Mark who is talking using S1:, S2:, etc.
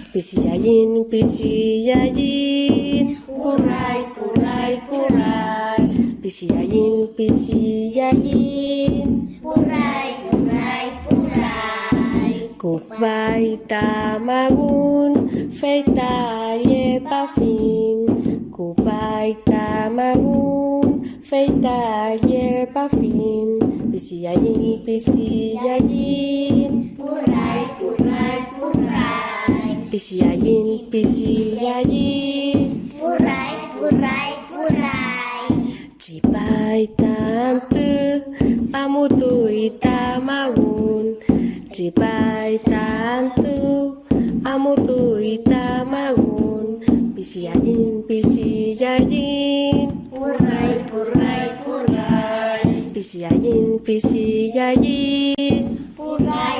S1: Pisiyayin, pisiyayin, puray, puray, puray. Pisiyayin, pisiyayin,
S2: puray, puray, puray.
S1: Kupay tamagun, feitalle pafin. Kupay tamagun, feitalle pafin. Pisiyayin, pisiyayin,
S2: puray, puray, puray.
S1: Pisiyayin, pisiyayin,
S2: puray, puray, puray.
S1: Cipay tante, amutui tamagun. Cipay tante, amutui tamagun. Pisiyayin, pisiyayin,
S2: puray, puray, puray.
S1: Pisiyayin, pisiyayin,
S2: puray,